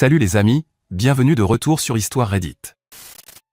Salut les amis, bienvenue de retour sur Histoire Reddit.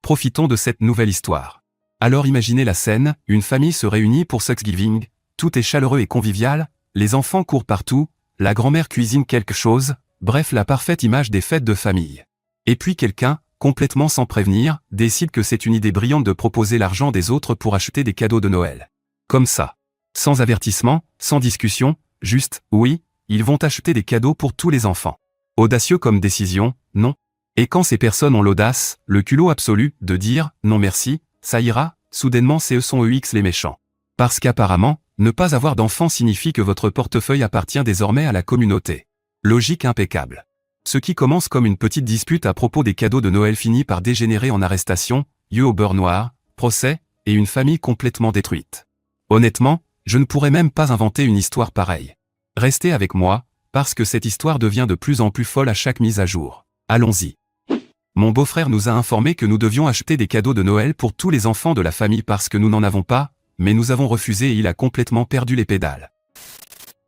Profitons de cette nouvelle histoire. Alors imaginez la scène, une famille se réunit pour Thanksgiving, tout est chaleureux et convivial, les enfants courent partout, la grand-mère cuisine quelque chose, bref la parfaite image des fêtes de famille. Et puis quelqu'un, complètement sans prévenir, décide que c'est une idée brillante de proposer l'argent des autres pour acheter des cadeaux de Noël. Comme ça. Sans avertissement, sans discussion, juste, oui, ils vont acheter des cadeaux pour tous les enfants. Audacieux comme décision, non? Et quand ces personnes ont l'audace, le culot absolu, de dire « non merci, ça ira », soudainement c'est eux sont EX les méchants. Parce qu'apparemment, ne pas avoir d'enfants signifie que votre portefeuille appartient désormais à la communauté. Logique impeccable. Ce qui commence comme une petite dispute à propos des cadeaux de Noël finit par dégénérer en arrestation, yeux au beurre noir, procès, et une famille complètement détruite. Honnêtement, je ne pourrais même pas inventer une histoire pareille. Restez avec moi, parce que cette histoire devient de plus en plus folle à chaque mise à jour. Allons-y. Mon beau-frère nous a informé que nous devions acheter des cadeaux de Noël pour tous les enfants de la famille parce que nous n'en avons pas, mais nous avons refusé et il a complètement perdu les pédales.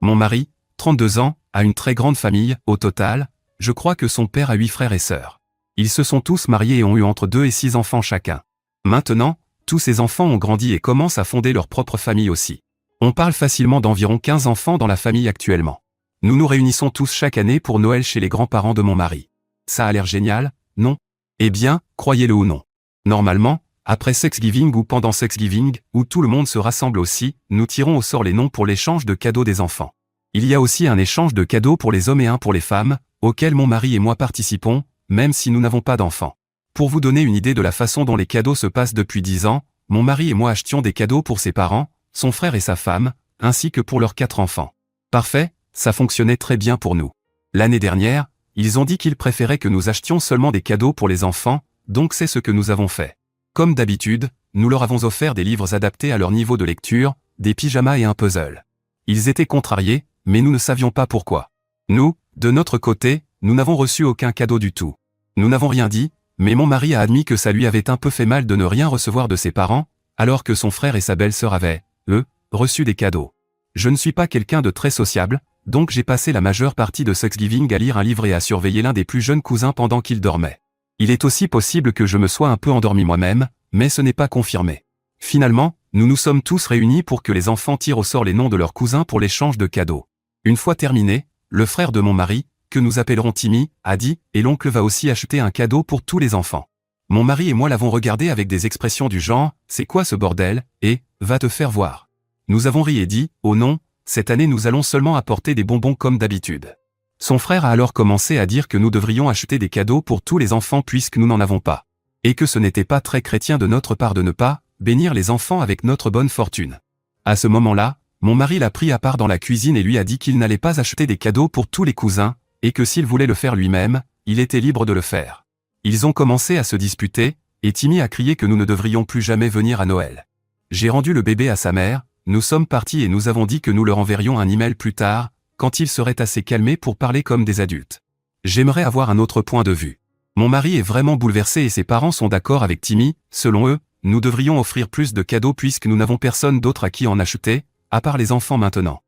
Mon mari, 32 ans, a une très grande famille, au total, je crois que son père a 8 frères et sœurs. Ils se sont tous mariés et ont eu entre 2 et 6 enfants chacun. Maintenant, tous ces enfants ont grandi et commencent à fonder leur propre famille aussi. On parle facilement d'environ 15 enfants dans la famille actuellement. Nous nous réunissons tous chaque année pour Noël chez les grands-parents de mon mari. Ça a l'air génial, non? Eh bien, croyez-le ou non. Normalement, après Thanksgiving ou pendant Thanksgiving, où tout le monde se rassemble aussi, nous tirons au sort les noms pour l'échange de cadeaux des enfants. Il y a aussi un échange de cadeaux pour les hommes et un pour les femmes, auquel mon mari et moi participons, même si nous n'avons pas d'enfants. Pour vous donner une idée de la façon dont les cadeaux se passent depuis 10 ans, mon mari et moi achetions des cadeaux pour ses parents, son frère et sa femme, ainsi que pour leurs 4 enfants. Parfait, ça fonctionnait très bien pour nous. L'année dernière, ils ont dit qu'ils préféraient que nous achetions seulement des cadeaux pour les enfants, donc c'est ce que nous avons fait. Comme d'habitude, nous leur avons offert des livres adaptés à leur niveau de lecture, des pyjamas et un puzzle. Ils étaient contrariés, mais nous ne savions pas pourquoi. Nous, de notre côté, nous n'avons reçu aucun cadeau du tout. Nous n'avons rien dit, mais mon mari a admis que ça lui avait un peu fait mal de ne rien recevoir de ses parents, alors que son frère et sa belle-sœur avaient, eux, reçu des cadeaux. Je ne suis pas quelqu'un de très sociable, donc j'ai passé la majeure partie de Thanksgiving à lire un livre et à surveiller l'un des plus jeunes cousins pendant qu'il dormait. Il est aussi possible que je me sois un peu endormi moi-même, mais ce n'est pas confirmé. Finalement, nous nous sommes tous réunis pour que les enfants tirent au sort les noms de leurs cousins pour l'échange de cadeaux. Une fois terminé, le frère de mon mari, que nous appellerons Timmy, a dit « et l'oncle va aussi acheter un cadeau pour tous les enfants ». Mon mari et moi l'avons regardé avec des expressions du genre « c'est quoi ce bordel ?» et « va te faire voir ». Nous avons ri et dit « oh non, cette année nous allons seulement apporter des bonbons comme d'habitude ». Son frère a alors commencé à dire que nous devrions acheter des cadeaux pour tous les enfants puisque nous n'en avons pas. Et que ce n'était pas très chrétien de notre part de ne pas bénir les enfants avec notre bonne fortune. À ce moment-là, mon mari l'a pris à part dans la cuisine et lui a dit qu'il n'allait pas acheter des cadeaux pour tous les cousins, et que s'il voulait le faire lui-même, il était libre de le faire. Ils ont commencé à se disputer, et Timmy a crié que nous ne devrions plus jamais venir à Noël. J'ai rendu le bébé à sa mère, nous sommes partis et nous avons dit que nous leur enverrions un email plus tard, quand ils seraient assez calmés pour parler comme des adultes. J'aimerais avoir un autre point de vue. Mon mari est vraiment bouleversé et ses parents sont d'accord avec Timmy, selon eux, nous devrions offrir plus de cadeaux puisque nous n'avons personne d'autre à qui en acheter, à part les enfants maintenant.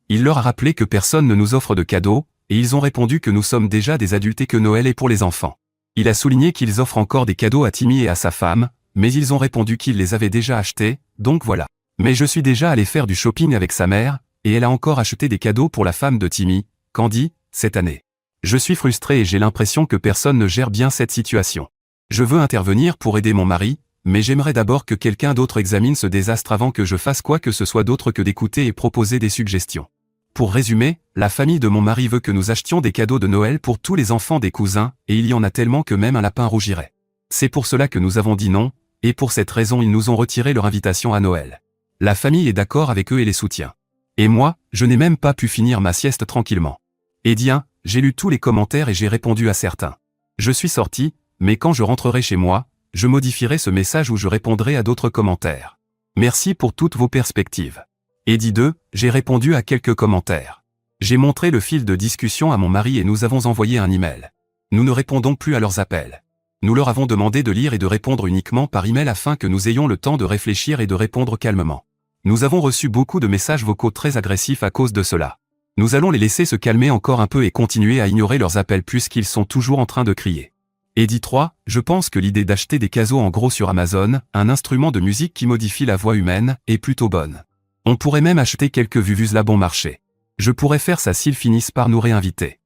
Il leur a rappelé que personne ne nous offre de cadeaux, et ils ont répondu que nous sommes déjà des adultes et que Noël est pour les enfants. Il a souligné qu'ils offrent encore des cadeaux à Timmy et à sa femme, mais ils ont répondu qu'ils les avaient déjà achetés, donc voilà. Mais je suis déjà allé faire du shopping avec sa mère, et elle a encore acheté des cadeaux pour la femme de Timmy, Candy, cette année. Je suis frustré et j'ai l'impression que personne ne gère bien cette situation. Je veux intervenir pour aider mon mari, mais j'aimerais d'abord que quelqu'un d'autre examine ce désastre avant que je fasse quoi que ce soit d'autre que d'écouter et proposer des suggestions. Pour résumer, la famille de mon mari veut que nous achetions des cadeaux de Noël pour tous les enfants des cousins, et il y en a tellement que même un lapin rougirait. C'est pour cela que nous avons dit non, et pour cette raison ils nous ont retiré leur invitation à Noël. La famille est d'accord avec eux et les soutient. Et moi, je n'ai même pas pu finir ma sieste tranquillement. Eh bien, j'ai lu tous les commentaires et j'ai répondu à certains. Je suis sorti, mais quand je rentrerai chez moi, je modifierai ce message où je répondrai à d'autres commentaires. Merci pour toutes vos perspectives. Et dit 2, j'ai répondu à quelques commentaires. J'ai montré le fil de discussion à mon mari et nous avons envoyé un email. Nous ne répondons plus à leurs appels. Nous leur avons demandé de lire et de répondre uniquement par email afin que nous ayons le temps de réfléchir et de répondre calmement. Nous avons reçu beaucoup de messages vocaux très agressifs à cause de cela. Nous allons les laisser se calmer encore un peu et continuer à ignorer leurs appels puisqu'ils sont toujours en train de crier. Eddie 3, je pense que l'idée d'acheter des casos en gros sur Amazon, un instrument de musique qui modifie la voix humaine, est plutôt bonne. On pourrait même acheter quelques vuvuzela bon marché. Je pourrais faire ça s'ils finissent par nous réinviter.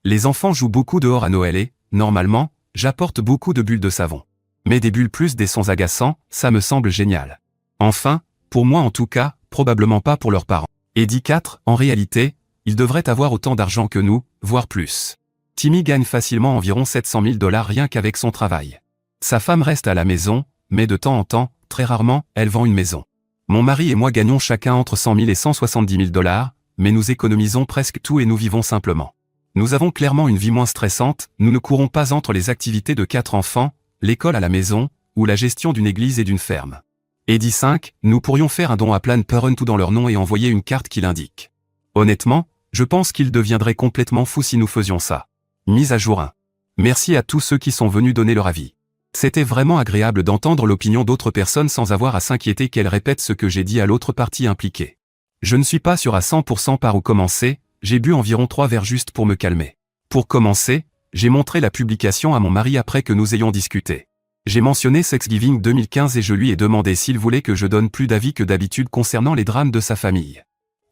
Les enfants jouent beaucoup dehors à Noël et, normalement, j'apporte beaucoup de bulles de savon. Mais des bulles plus des sons agaçants, ça me semble génial. Enfin, pour moi en tout cas, probablement pas pour leurs parents. Eddie 4, en réalité, ils devraient avoir autant d'argent que nous, voire plus. Timmy gagne facilement environ 700 000 $ rien qu'avec son travail. Sa femme reste à la maison, mais de temps en temps, très rarement, elle vend une maison. Mon mari et moi gagnons chacun entre 100 000 et 170 000 $, mais nous économisons presque tout et nous vivons simplement. Nous avons clairement une vie moins stressante, nous ne courons pas entre les activités de 4 enfants, l'école à la maison, ou la gestion d'une église et d'une ferme. Eddie 5, nous pourrions faire un don à Planned Parenthood dans leur nom et envoyer une carte qui l'indique. Honnêtement, je pense qu'ils deviendraient complètement fous si nous faisions ça. Mise à jour 1. Merci à tous ceux qui sont venus donner leur avis. C'était vraiment agréable d'entendre l'opinion d'autres personnes sans avoir à s'inquiéter qu'elles répètent ce que j'ai dit à l'autre partie impliquée. Je ne suis pas sûr à 100% par où commencer, j'ai bu environ 3 verres juste pour me calmer. Pour commencer, j'ai montré la publication à mon mari après que nous ayons discuté. J'ai mentionné Thanksgiving 2015 et je lui ai demandé s'il voulait que je donne plus d'avis que d'habitude concernant les drames de sa famille.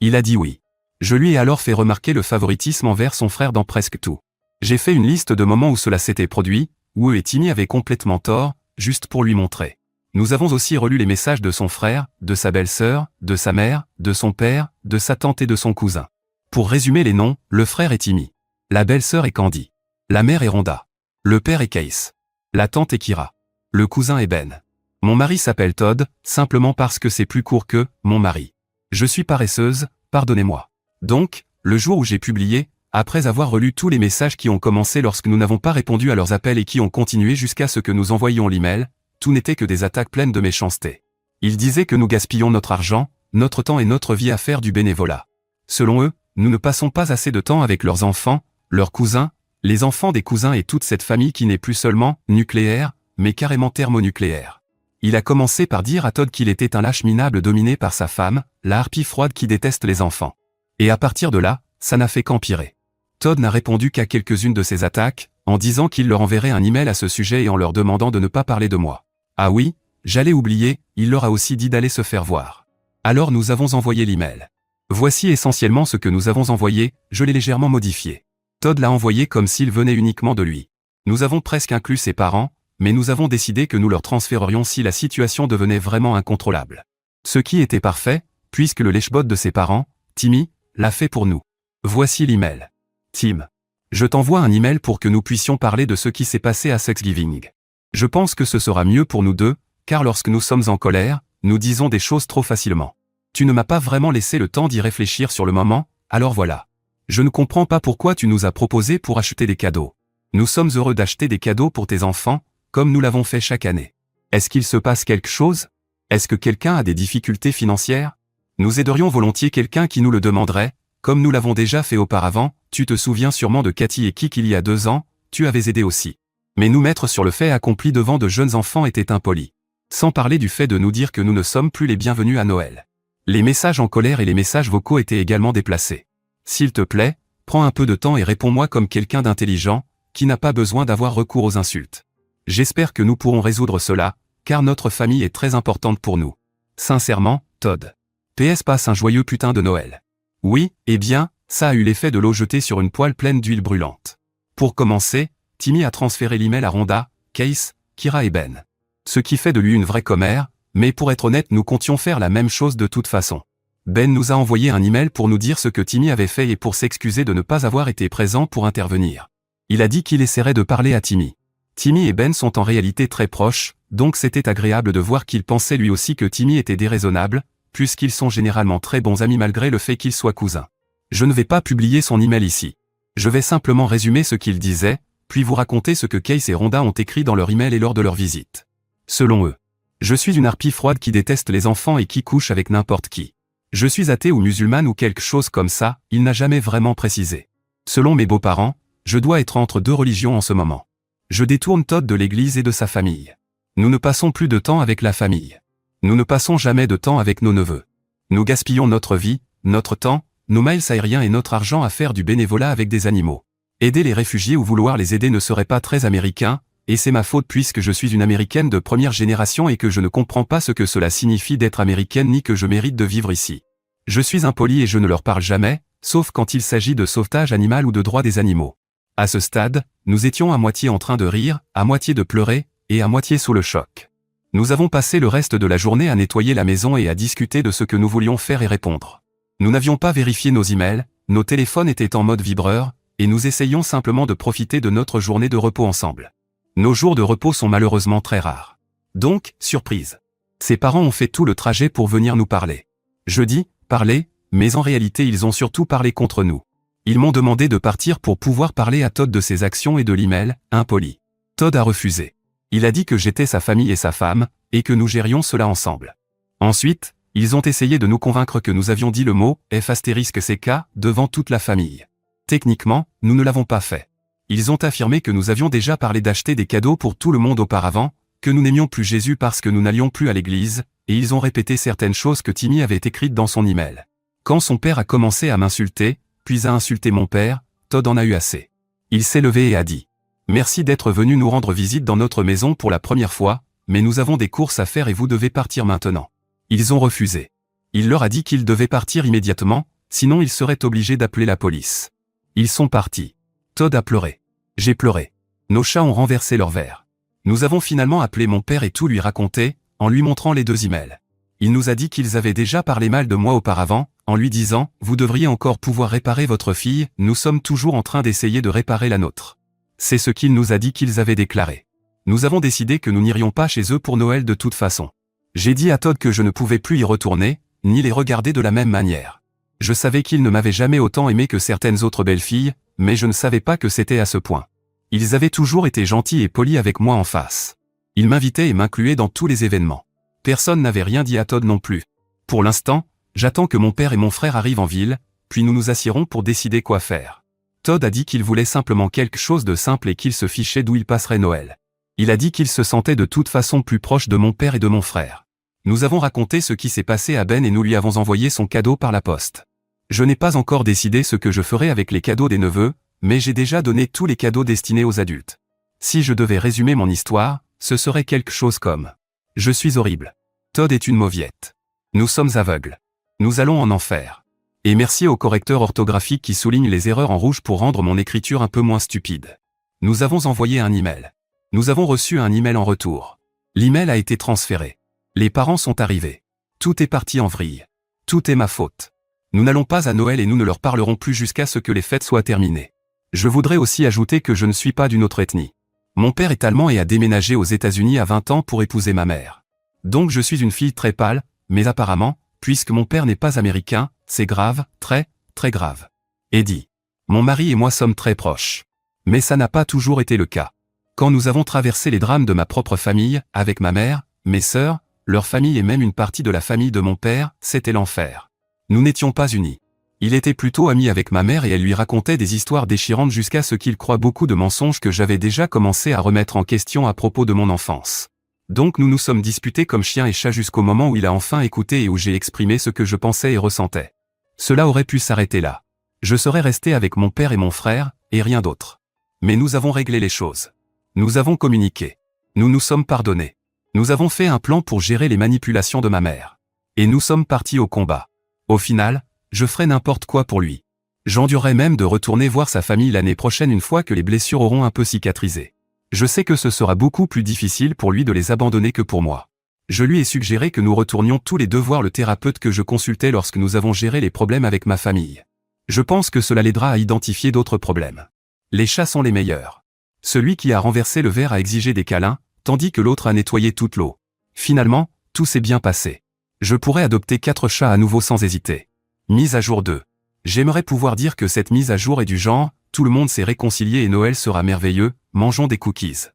Il a dit oui. Je lui ai alors fait remarquer le favoritisme envers son frère dans presque tout. J'ai fait une liste de moments où cela s'était produit, où eux et Timmy avaient complètement tort, juste pour lui montrer. Nous avons aussi relu les messages de son frère, de sa belle-sœur, de sa mère, de son père, de sa tante et de son cousin. Pour résumer les noms, le frère est Timmy. La belle-sœur est Candy. La mère est Rhonda. Le père est Case. La tante est Kira. Le cousin est Ben. Mon mari s'appelle Todd, simplement parce que c'est plus court que « mon mari ». Je suis paresseuse, pardonnez-moi. Donc, le jour où j'ai publié, après avoir relu tous les messages qui ont commencé lorsque nous n'avons pas répondu à leurs appels et qui ont continué jusqu'à ce que nous envoyions l'email, tout n'était que des attaques pleines de méchanceté. Ils disaient que nous gaspillons notre argent, notre temps et notre vie à faire du bénévolat. Selon eux, nous ne passons pas assez de temps avec leurs enfants, leurs cousins, les enfants des cousins et toute cette famille qui n'est plus seulement nucléaire, mais carrément thermonucléaire. Il a commencé par dire à Todd qu'il était un lâche minable dominé par sa femme, la harpie froide qui déteste les enfants. Et à partir de là, ça n'a fait qu'empirer. Todd n'a répondu qu'à quelques-unes de ces attaques, en disant qu'il leur enverrait un email à ce sujet et en leur demandant de ne pas parler de moi. Ah oui, j'allais oublier, il leur a aussi dit d'aller se faire voir. Alors nous avons envoyé l'email. Voici essentiellement ce que nous avons envoyé, je l'ai légèrement modifié. Todd l'a envoyé comme s'il venait uniquement de lui. Nous avons presque inclus ses parents, mais nous avons décidé que nous leur transférerions si la situation devenait vraiment incontrôlable. Ce qui était parfait, puisque le lèche-bot de ses parents, Timmy, l'a fait pour nous. Voici l'email. Tim. Je t'envoie un email pour que nous puissions parler de ce qui s'est passé à Thanksgiving. Je pense que ce sera mieux pour nous deux, car lorsque nous sommes en colère, nous disons des choses trop facilement. Tu ne m'as pas vraiment laissé le temps d'y réfléchir sur le moment, alors voilà. Je ne comprends pas pourquoi tu nous as proposé pour acheter des cadeaux. Nous sommes heureux d'acheter des cadeaux pour tes enfants, comme nous l'avons fait chaque année. Est-ce qu'il se passe quelque chose? Est-ce que quelqu'un a des difficultés financières? Nous aiderions volontiers quelqu'un qui nous le demanderait, comme nous l'avons déjà fait auparavant. Tu te souviens sûrement de Cathy et Kik il y a 2 ans, tu avais aidé aussi. Mais nous mettre sur le fait accompli devant de jeunes enfants était impoli. Sans parler du fait de nous dire que nous ne sommes plus les bienvenus à Noël. Les messages en colère et les messages vocaux étaient également déplacés. S'il te plaît, prends un peu de temps et réponds-moi comme quelqu'un d'intelligent, qui n'a pas besoin d'avoir recours aux insultes. J'espère que nous pourrons résoudre cela, car notre famille est très importante pour nous. Sincèrement, Todd. PS passe un joyeux putain de Noël. Oui, eh bien, ça a eu l'effet de l'eau jetée sur une poêle pleine d'huile brûlante. Pour commencer, Timmy a transféré l'email à Rhonda, Case, Kira et Ben. Ce qui fait de lui une vraie commère, mais pour être honnête nous comptions faire la même chose de toute façon. Ben nous a envoyé un email pour nous dire ce que Timmy avait fait et pour s'excuser de ne pas avoir été présent pour intervenir. Il a dit qu'il essaierait de parler à Timmy. Timmy et Ben sont en réalité très proches, donc c'était agréable de voir qu'il pensait lui aussi que Timmy était déraisonnable, puisqu'ils sont généralement très bons amis malgré le fait qu'ils soient cousins. Je ne vais pas publier son email ici. Je vais simplement résumer ce qu'il disait, puis vous raconter ce que Case et Rhonda ont écrit dans leur email et lors de leur visite. Selon eux, je suis une harpie froide qui déteste les enfants et qui couche avec n'importe qui. Je suis athée ou musulmane ou quelque chose comme ça, il n'a jamais vraiment précisé. Selon mes beaux-parents, je dois être entre 2 religions en ce moment. Je détourne Todd de l'église et de sa famille. Nous ne passons plus de temps avec la famille. Nous ne passons jamais de temps avec nos neveux. Nous gaspillons notre vie, notre temps, nos miles aériens et notre argent à faire du bénévolat avec des animaux. Aider les réfugiés ou vouloir les aider ne serait pas très américain, et c'est ma faute puisque je suis une américaine de première génération et que je ne comprends pas ce que cela signifie d'être américaine ni que je mérite de vivre ici. Je suis impoli et je ne leur parle jamais, sauf quand il s'agit de sauvetage animal ou de droit des animaux. À ce stade, nous étions à moitié en train de rire, à moitié de pleurer, et à moitié sous le choc. Nous avons passé le reste de la journée à nettoyer la maison et à discuter de ce que nous voulions faire et répondre. Nous n'avions pas vérifié nos emails, nos téléphones étaient en mode vibreur, et nous essayions simplement de profiter de notre journée de repos ensemble. Nos jours de repos sont malheureusement très rares. Donc, surprise. Ses parents ont fait tout le trajet pour venir nous parler. Je dis, parler, mais en réalité ils ont surtout parlé contre nous. Ils m'ont demandé de partir pour pouvoir parler à Todd de ses actions et de l'email, impoli. Todd a refusé. Il a dit que j'étais sa famille et sa femme, et que nous gérions cela ensemble. Ensuite, ils ont essayé de nous convaincre que nous avions dit le mot « F***CK » devant toute la famille. Techniquement, nous ne l'avons pas fait. Ils ont affirmé que nous avions déjà parlé d'acheter des cadeaux pour tout le monde auparavant, que nous n'aimions plus Jésus parce que nous n'allions plus à l'église, et ils ont répété certaines choses que Timmy avait écrites dans son email. Quand son père a commencé à m'insulter, puis à insulter mon père, Todd en a eu assez. Il s'est levé et a dit « Merci d'être venu nous rendre visite dans notre maison pour la première fois, mais nous avons des courses à faire et vous devez partir maintenant. » Ils ont refusé. Il leur a dit qu'ils devaient partir immédiatement, sinon ils seraient obligés d'appeler la police. Ils sont partis. Todd a pleuré. J'ai pleuré. Nos chats ont renversé leur verre. Nous avons finalement appelé mon père et tout lui raconté, en lui montrant les 2 emails. Il nous a dit qu'ils avaient déjà parlé mal de moi auparavant, en lui disant « Vous devriez encore pouvoir réparer votre fille, nous sommes toujours en train d'essayer de réparer la nôtre. » C'est ce qu'il nous a dit qu'ils avaient déclaré. Nous avons décidé que nous n'irions pas chez eux pour Noël de toute façon. J'ai dit à Todd que je ne pouvais plus y retourner, ni les regarder de la même manière. Je savais qu'ils ne m'avaient jamais autant aimé que certaines autres belles filles, mais je ne savais pas que c'était à ce point. Ils avaient toujours été gentils et polis avec moi en face. Ils m'invitaient et m'incluaient dans tous les événements. Personne n'avait rien dit à Todd non plus. Pour l'instant, j'attends que mon père et mon frère arrivent en ville, puis nous nous assiérons pour décider quoi faire. Todd a dit qu'il voulait simplement quelque chose de simple et qu'il se fichait d'où il passerait Noël. Il a dit qu'il se sentait de toute façon plus proche de mon père et de mon frère. Nous avons raconté ce qui s'est passé à Ben et nous lui avons envoyé son cadeau par la poste. Je n'ai pas encore décidé ce que je ferai avec les cadeaux des neveux, mais j'ai déjà donné tous les cadeaux destinés aux adultes. Si je devais résumer mon histoire, ce serait quelque chose comme « Je suis horrible. Todd est une mauviette. Nous sommes aveugles. Nous allons en enfer. » Et merci au correcteur orthographique qui souligne les erreurs en rouge pour rendre mon écriture un peu moins stupide. Nous avons envoyé un email. Nous avons reçu un email en retour. L'email a été transféré. Les parents sont arrivés. Tout est parti en vrille. Tout est ma faute. Nous n'allons pas à Noël et nous ne leur parlerons plus jusqu'à ce que les fêtes soient terminées. Je voudrais aussi ajouter que je ne suis pas d'une autre ethnie. Mon père est allemand et a déménagé aux États-Unis à 20 ans pour épouser ma mère. Donc je suis une fille très pâle, mais apparemment, puisque mon père n'est pas américain, c'est grave, très, très grave. Eddie. Mon mari et moi sommes très proches. Mais ça n'a pas toujours été le cas. Quand nous avons traversé les drames de ma propre famille, avec ma mère, mes sœurs, leur famille et même une partie de la famille de mon père, c'était l'enfer. Nous n'étions pas unis. Il était plutôt ami avec ma mère et elle lui racontait des histoires déchirantes jusqu'à ce qu'il croie beaucoup de mensonges que j'avais déjà commencé à remettre en question à propos de mon enfance. Donc nous nous sommes disputés comme chien et chat jusqu'au moment où il a enfin écouté et où j'ai exprimé ce que je pensais et ressentais. Cela aurait pu s'arrêter là. Je serais resté avec mon père et mon frère, et rien d'autre. Mais nous avons réglé les choses. Nous avons communiqué. Nous nous sommes pardonnés. Nous avons fait un plan pour gérer les manipulations de ma mère. Et nous sommes partis au combat. Au final, je ferai n'importe quoi pour lui. J'endurerai même de retourner voir sa famille l'année prochaine une fois que les blessures auront un peu cicatrisé. Je sais que ce sera beaucoup plus difficile pour lui de les abandonner que pour moi. Je lui ai suggéré que nous retournions tous les deux voir le thérapeute que je consultais lorsque nous avons géré les problèmes avec ma famille. Je pense que cela l'aidera à identifier d'autres problèmes. Les chats sont les meilleurs. Celui qui a renversé le verre a exigé des câlins, tandis que l'autre a nettoyé toute l'eau. Finalement, tout s'est bien passé. Je pourrais adopter 4 chats à nouveau sans hésiter. Mise à jour 2. J'aimerais pouvoir dire que cette mise à jour est du genre, tout le monde s'est réconcilié et Noël sera merveilleux, mangeons des cookies.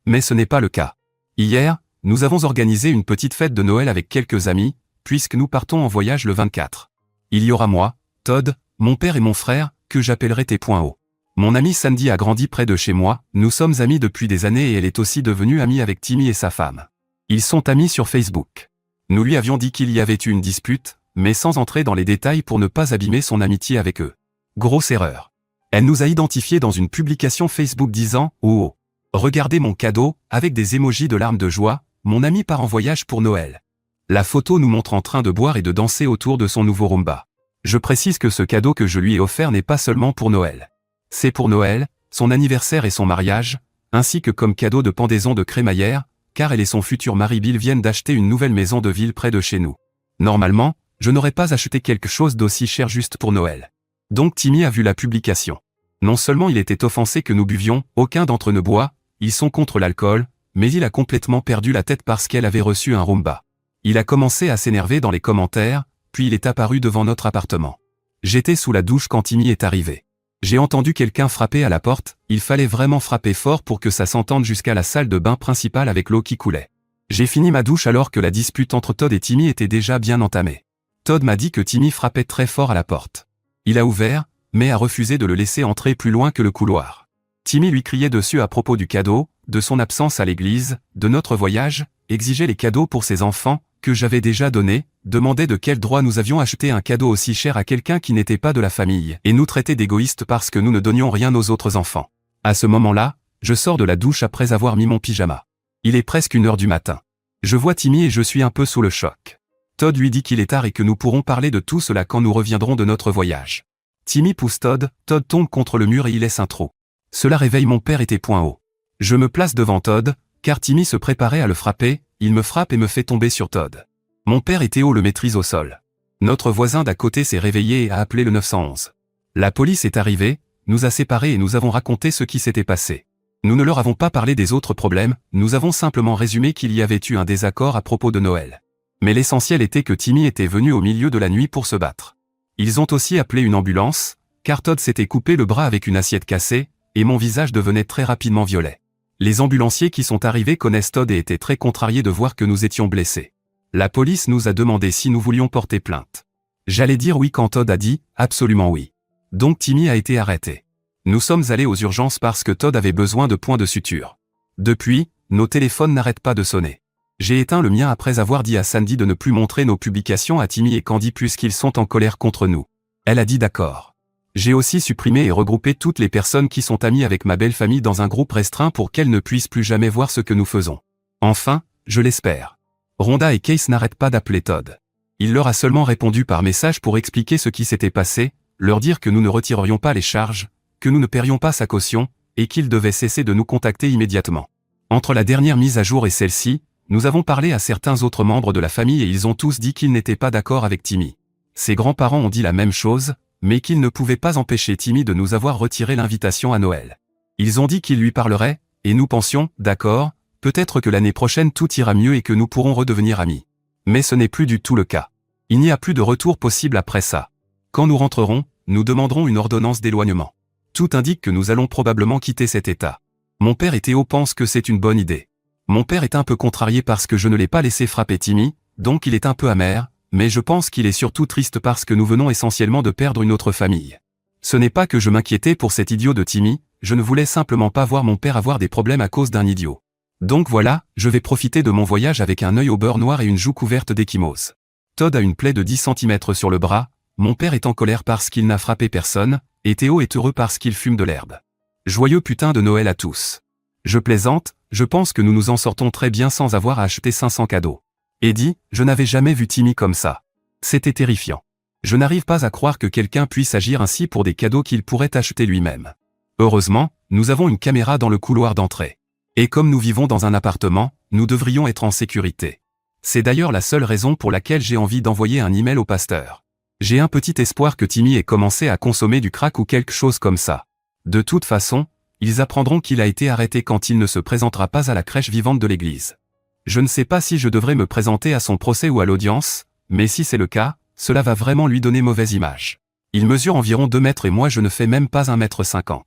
Mais ce n'est pas le cas. Hier, nous avons organisé une petite fête de Noël avec quelques amis, puisque nous partons en voyage le 24. Il y aura moi, Todd, mon père et mon frère, que j'appellerai T.O. Mon amie Sandy a grandi près de chez moi, nous sommes amis depuis des années et elle est aussi devenue amie avec Timmy et sa femme. Ils sont amis sur Facebook. Nous lui avions dit qu'il y avait eu une dispute, mais sans entrer dans les détails pour ne pas abîmer son amitié avec eux. Grosse erreur. Elle nous a identifiés dans une publication Facebook disant « Oh, regardez mon cadeau » avec des émojis de larmes de joie, mon ami part en voyage pour Noël. La photo nous montre en train de boire et de danser autour de son nouveau Roomba. Je précise que ce cadeau que je lui ai offert n'est pas seulement pour Noël. C'est pour Noël, son anniversaire et son mariage, ainsi que comme cadeau de pendaison de crémaillère, car elle et son futur mari Bill viennent d'acheter une nouvelle maison de ville près de chez nous. Normalement, je n'aurais pas acheté quelque chose d'aussi cher juste pour Noël. Donc Timmy a vu la publication. Non seulement il était offensé que nous buvions, aucun d'entre eux ne boit, ils sont contre l'alcool, mais il a complètement perdu la tête parce qu'elle avait reçu un Roomba. Il a commencé à s'énerver dans les commentaires, puis il est apparu devant notre appartement. J'étais sous la douche quand Timmy est arrivé. J'ai entendu quelqu'un frapper à la porte, il fallait vraiment frapper fort pour que ça s'entende jusqu'à la salle de bain principale avec l'eau qui coulait. J'ai fini ma douche alors que la dispute entre Todd et Timmy était déjà bien entamée. Todd m'a dit que Timmy frappait très fort à la porte. Il a ouvert, mais a refusé de le laisser entrer plus loin que le couloir. Timmy lui criait dessus à propos du cadeau, de son absence à l'église, de notre voyage, exigeait les cadeaux pour ses enfants, que j'avais déjà donnés, demandait de quel droit nous avions acheté un cadeau aussi cher à quelqu'un qui n'était pas de la famille, et nous traitait d'égoïstes parce que nous ne donnions rien aux autres enfants. À ce moment-là, je sors de la douche après avoir mis mon pyjama. Il est presque 1h du matin. Je vois Timmy et je suis un peu sous le choc. Todd lui dit qu'il est tard et que nous pourrons parler de tout cela quand nous reviendrons de notre voyage. Timmy pousse Todd tombe contre le mur et y laisse un trou. Cela réveille mon père et tes poings hauts. Je me place devant Todd, car Timmy se préparait à le frapper, il me frappe et me fait tomber sur Todd. Mon père et Théo le maîtrisent au sol. Notre voisin d'à côté s'est réveillé et a appelé le 911. La police est arrivée, nous a séparés et nous avons raconté ce qui s'était passé. Nous ne leur avons pas parlé des autres problèmes, nous avons simplement résumé qu'il y avait eu un désaccord à propos de Noël. Mais l'essentiel était que Timmy était venu au milieu de la nuit pour se battre. Ils ont aussi appelé une ambulance, car Todd s'était coupé le bras avec une assiette cassée, et mon visage devenait très rapidement violet. Les ambulanciers qui sont arrivés connaissent Todd et étaient très contrariés de voir que nous étions blessés. La police nous a demandé si nous voulions porter plainte. J'allais dire oui quand Todd a dit « absolument oui ». Donc Timmy a été arrêté. Nous sommes allés aux urgences parce que Todd avait besoin de points de suture. Depuis, nos téléphones n'arrêtent pas de sonner. J'ai éteint le mien après avoir dit à Sandy de ne plus montrer nos publications à Timmy et Candy puisqu'ils sont en colère contre nous. Elle a dit d'accord. J'ai aussi supprimé et regroupé toutes les personnes qui sont amies avec ma belle famille dans un groupe restreint pour qu'elles ne puissent plus jamais voir ce que nous faisons. Enfin, je l'espère. Rhonda et Case n'arrêtent pas d'appeler Todd. Il leur a seulement répondu par message pour expliquer ce qui s'était passé, leur dire que nous ne retirerions pas les charges, que nous ne paierions pas sa caution, et qu'ils devaient cesser de nous contacter immédiatement. Entre la dernière mise à jour et celle-ci, nous avons parlé à certains autres membres de la famille et ils ont tous dit qu'ils n'étaient pas d'accord avec Timmy. Ses grands-parents ont dit la même chose, mais qu'ils ne pouvaient pas empêcher Timmy de nous avoir retiré l'invitation à Noël. Ils ont dit qu'ils lui parleraient, et nous pensions, d'accord, peut-être que l'année prochaine tout ira mieux et que nous pourrons redevenir amis. Mais ce n'est plus du tout le cas. Il n'y a plus de retour possible après ça. Quand nous rentrerons, nous demanderons une ordonnance d'éloignement. Tout indique que nous allons probablement quitter cet état. Mon père et Théo pensent que c'est une bonne idée. Mon père est un peu contrarié parce que je ne l'ai pas laissé frapper Timmy, donc il est un peu amer, mais je pense qu'il est surtout triste parce que nous venons essentiellement de perdre une autre famille. Ce n'est pas que je m'inquiétais pour cet idiot de Timmy, je ne voulais simplement pas voir mon père avoir des problèmes à cause d'un idiot. Donc voilà, je vais profiter de mon voyage avec un œil au beurre noir et une joue couverte d'échymose. Todd a une plaie de 10 cm sur le bras, mon père est en colère parce qu'il n'a frappé personne, et Théo est heureux parce qu'il fume de l'herbe. Joyeux putain de Noël à tous. Je plaisante, je pense que nous nous en sortons très bien sans avoir à acheter 500 cadeaux. Eddie, je n'avais jamais vu Timmy comme ça. C'était terrifiant. Je n'arrive pas à croire que quelqu'un puisse agir ainsi pour des cadeaux qu'il pourrait acheter lui-même. Heureusement, nous avons une caméra dans le couloir d'entrée. Et comme nous vivons dans un appartement, nous devrions être en sécurité. C'est d'ailleurs la seule raison pour laquelle j'ai envie d'envoyer un email au pasteur. J'ai un petit espoir que Timmy ait commencé à consommer du crack ou quelque chose comme ça. De toute façon, ils apprendront qu'il a été arrêté quand il ne se présentera pas à la crèche vivante de l'église. Je ne sais pas si je devrais me présenter à son procès ou à l'audience, mais si c'est le cas, cela va vraiment lui donner mauvaise image. Il mesure environ 2 mètres et moi je ne fais même pas 1,50 m.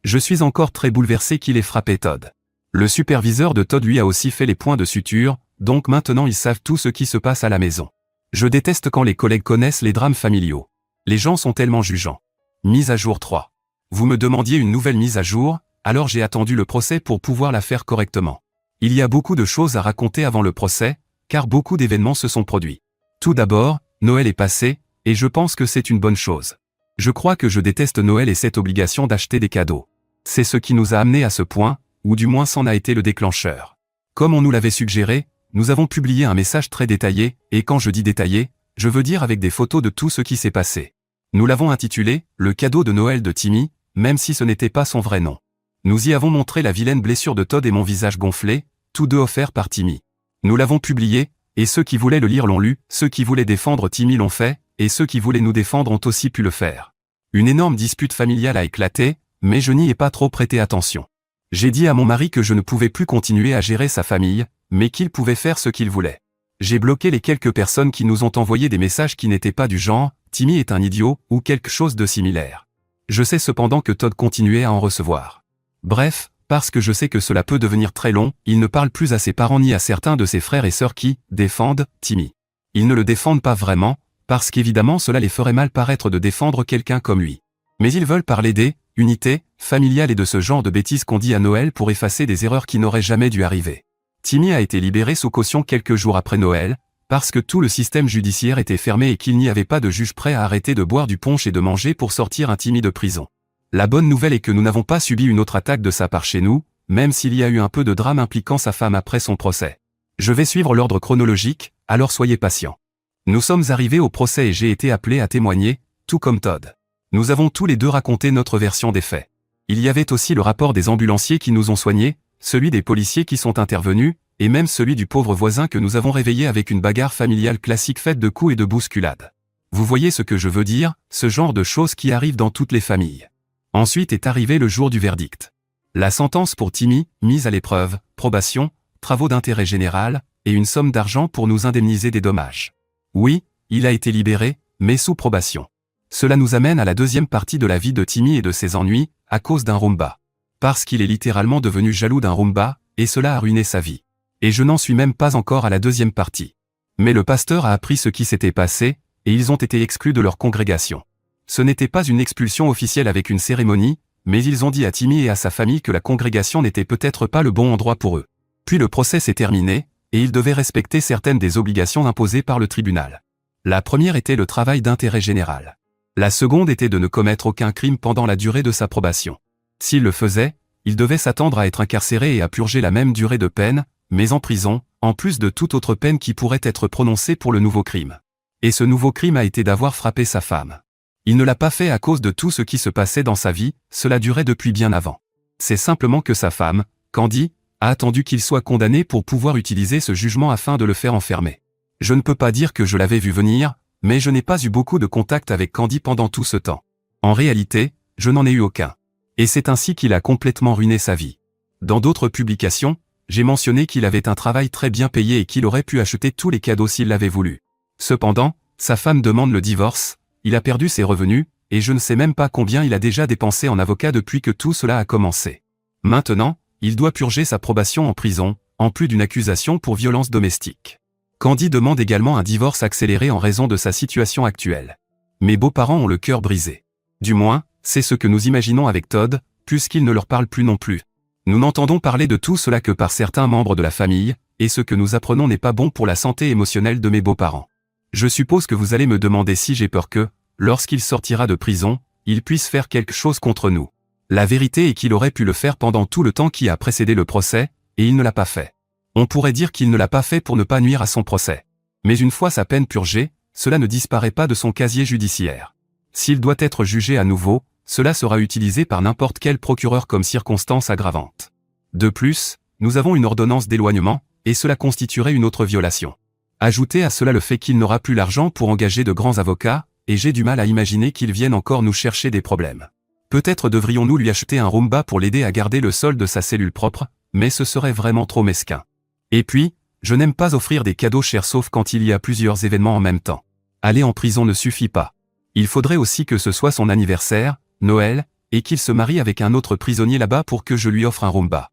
Je suis encore très bouleversé qu'il ait frappé Todd. Le superviseur de Todd lui a aussi fait les points de suture, donc maintenant ils savent tout ce qui se passe à la maison. Je déteste quand les collègues connaissent les drames familiaux. Les gens sont tellement jugeants. Mise à jour 3. Vous me demandiez une nouvelle mise à jour, alors j'ai attendu le procès pour pouvoir la faire correctement. Il y a beaucoup de choses à raconter avant le procès, car beaucoup d'événements se sont produits. Tout d'abord, Noël est passé, et je pense que c'est une bonne chose. Je crois que je déteste Noël et cette obligation d'acheter des cadeaux. C'est ce qui nous a amenés à ce point, ou du moins c'en a été le déclencheur. Comme on nous l'avait suggéré, nous avons publié un message très détaillé, et quand je dis détaillé, je veux dire avec des photos de tout ce qui s'est passé. Nous l'avons intitulé « Le cadeau de Noël de Timmy », même si ce n'était pas son vrai nom. Nous y avons montré la vilaine blessure de Todd et mon visage gonflé, tous deux offerts par Timmy. Nous l'avons publié, et ceux qui voulaient le lire l'ont lu, ceux qui voulaient défendre Timmy l'ont fait, et ceux qui voulaient nous défendre ont aussi pu le faire. Une énorme dispute familiale a éclaté, mais je n'y ai pas trop prêté attention. J'ai dit à mon mari que je ne pouvais plus continuer à gérer sa famille, mais qu'il pouvait faire ce qu'il voulait. J'ai bloqué les quelques personnes qui nous ont envoyé des messages qui n'étaient pas du genre « Timmy est un idiot » ou quelque chose de similaire. Je sais cependant que Todd continuait à en recevoir. Bref, parce que je sais que cela peut devenir très long, il ne parle plus à ses parents ni à certains de ses frères et sœurs qui défendent Timmy. Ils ne le défendent pas vraiment, parce qu'évidemment cela les ferait mal paraître de défendre quelqu'un comme lui. Mais ils veulent parler des unités familiales et de ce genre de bêtises qu'on dit à Noël pour effacer des erreurs qui n'auraient jamais dû arriver. Timmy a été libéré sous caution quelques jours après Noël, parce que tout le système judiciaire était fermé et qu'il n'y avait pas de juge prêt à arrêter de boire du punch et de manger pour sortir un Timmy de prison. La bonne nouvelle est que nous n'avons pas subi une autre attaque de sa part chez nous, même s'il y a eu un peu de drame impliquant sa femme après son procès. Je vais suivre l'ordre chronologique, alors soyez patients. Nous sommes arrivés au procès et j'ai été appelé à témoigner, tout comme Todd. Nous avons tous les deux raconté notre version des faits. Il y avait aussi le rapport des ambulanciers qui nous ont soignés, celui des policiers qui sont intervenus, et même celui du pauvre voisin que nous avons réveillé avec une bagarre familiale classique faite de coups et de bousculades. Vous voyez ce que je veux dire, ce genre de choses qui arrivent dans toutes les familles. Ensuite est arrivé le jour du verdict. La sentence pour Timmy, mise à l'épreuve, probation, travaux d'intérêt général, et une somme d'argent pour nous indemniser des dommages. Oui, il a été libéré, mais sous probation. Cela nous amène à la deuxième partie de la vie de Timmy et de ses ennuis, à cause d'un Roomba. Parce qu'il est littéralement devenu jaloux d'un Roomba, et cela a ruiné sa vie. Et je n'en suis même pas encore à la deuxième partie. Mais le pasteur a appris ce qui s'était passé, et ils ont été exclus de leur congrégation. Ce n'était pas une expulsion officielle avec une cérémonie, mais ils ont dit à Timmy et à sa famille que la congrégation n'était peut-être pas le bon endroit pour eux. Puis le procès s'est terminé, et ils devaient respecter certaines des obligations imposées par le tribunal. La première était le travail d'intérêt général. La seconde était de ne commettre aucun crime pendant la durée de sa probation. S'il le faisait, il devait s'attendre à être incarcéré et à purger la même durée de peine, mais en prison, en plus de toute autre peine qui pourrait être prononcée pour le nouveau crime. Et ce nouveau crime a été d'avoir frappé sa femme. Il ne l'a pas fait à cause de tout ce qui se passait dans sa vie, cela durait depuis bien avant. C'est simplement que sa femme, Candy, a attendu qu'il soit condamné pour pouvoir utiliser ce jugement afin de le faire enfermer. Je ne peux pas dire que je l'avais vu venir, mais je n'ai pas eu beaucoup de contact avec Candy pendant tout ce temps. En réalité, je n'en ai eu aucun. Et c'est ainsi qu'il a complètement ruiné sa vie. Dans d'autres publications, j'ai mentionné qu'il avait un travail très bien payé et qu'il aurait pu acheter tous les cadeaux s'il l'avait voulu. Cependant, sa femme demande le divorce, il a perdu ses revenus, et je ne sais même pas combien il a déjà dépensé en avocat depuis que tout cela a commencé. Maintenant, il doit purger sa probation en prison, en plus d'une accusation pour violence domestique. Candy demande également un divorce accéléré en raison de sa situation actuelle. Mes beaux-parents ont le cœur brisé. Du moins, c'est ce que nous imaginons avec Todd, puisqu'il ne leur parle plus non plus. Nous n'entendons parler de tout cela que par certains membres de la famille, et ce que nous apprenons n'est pas bon pour la santé émotionnelle de mes beaux-parents. Je suppose que vous allez me demander si j'ai peur que, lorsqu'il sortira de prison, il puisse faire quelque chose contre nous. La vérité est qu'il aurait pu le faire pendant tout le temps qui a précédé le procès, et il ne l'a pas fait. On pourrait dire qu'il ne l'a pas fait pour ne pas nuire à son procès. Mais une fois sa peine purgée, cela ne disparaît pas de son casier judiciaire. S'il doit être jugé à nouveau, cela sera utilisé par n'importe quel procureur comme circonstance aggravante. De plus, nous avons une ordonnance d'éloignement, et cela constituerait une autre violation. Ajoutez à cela le fait qu'il n'aura plus l'argent pour engager de grands avocats, et j'ai du mal à imaginer qu'il vienne encore nous chercher des problèmes. Peut-être devrions-nous lui acheter un Roomba pour l'aider à garder le sol de sa cellule propre, mais ce serait vraiment trop mesquin. Et puis, je n'aime pas offrir des cadeaux chers sauf quand il y a plusieurs événements en même temps. Aller en prison ne suffit pas. Il faudrait aussi que ce soit son anniversaire, Noël, et qu'il se marie avec un autre prisonnier là-bas pour que je lui offre un Roomba.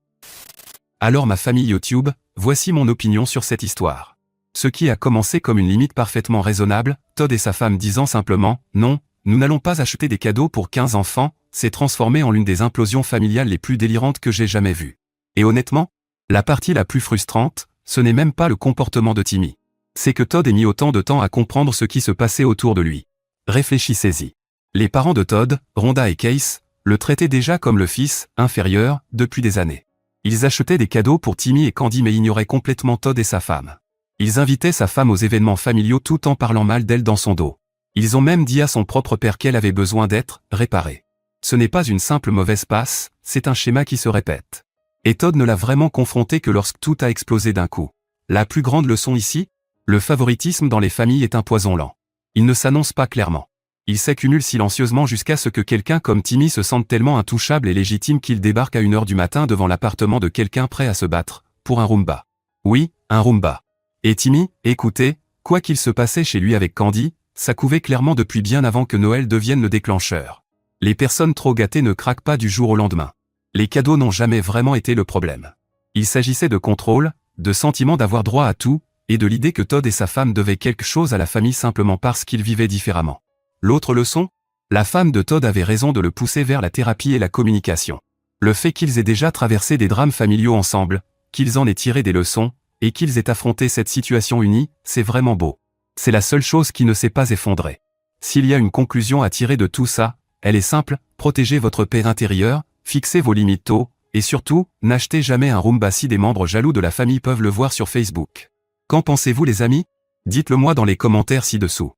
Alors ma famille YouTube, voici mon opinion sur cette histoire. Ce qui a commencé comme une limite parfaitement raisonnable, Todd et sa femme disant simplement « Non, nous n'allons pas acheter des cadeaux pour 15 enfants », s'est transformé en l'une des implosions familiales les plus délirantes que j'ai jamais vues. Et honnêtement, la partie la plus frustrante, ce n'est même pas le comportement de Timmy. C'est que Todd ait mis autant de temps à comprendre ce qui se passait autour de lui. Réfléchissez-y. Les parents de Todd, Rhonda et Case, le traitaient déjà comme le fils inférieur depuis des années. Ils achetaient des cadeaux pour Timmy et Candy mais ignoraient complètement Todd et sa femme. Ils invitaient sa femme aux événements familiaux tout en parlant mal d'elle dans son dos. Ils ont même dit à son propre père qu'elle avait besoin d'être réparée. Ce n'est pas une simple mauvaise passe, c'est un schéma qui se répète. Et Todd ne l'a vraiment confronté que lorsque tout a explosé d'un coup. La plus grande leçon ici? Le favoritisme dans les familles est un poison lent. Il ne s'annonce pas clairement. Il s'accumule silencieusement jusqu'à ce que quelqu'un comme Timmy se sente tellement intouchable et légitime qu'il débarque à 1h du matin devant l'appartement de quelqu'un prêt à se battre, pour un Roomba. Oui, un Roomba. Et Timmy, écoutez, quoi qu'il se passait chez lui avec Candy, ça couvait clairement depuis bien avant que Noël devienne le déclencheur. Les personnes trop gâtées ne craquent pas du jour au lendemain. Les cadeaux n'ont jamais vraiment été le problème. Il s'agissait de contrôle, de sentiment d'avoir droit à tout, et de l'idée que Todd et sa femme devaient quelque chose à la famille simplement parce qu'ils vivaient différemment. L'autre leçon? La femme de Todd avait raison de le pousser vers la thérapie et la communication. Le fait qu'ils aient déjà traversé des drames familiaux ensemble, qu'ils en aient tiré des leçons, et qu'ils aient affronté cette situation unie, c'est vraiment beau. C'est la seule chose qui ne s'est pas effondrée. S'il y a une conclusion à tirer de tout ça, elle est simple, protégez votre paix intérieure, fixez vos limites tôt, et surtout, n'achetez jamais un Roomba si des membres jaloux de la famille peuvent le voir sur Facebook. Qu'en pensez-vous les amis? Dites-le moi dans les commentaires ci-dessous.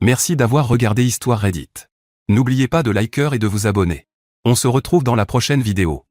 Merci d'avoir regardé Histoire Reddit. N'oubliez pas de liker et de vous abonner. On se retrouve dans la prochaine vidéo.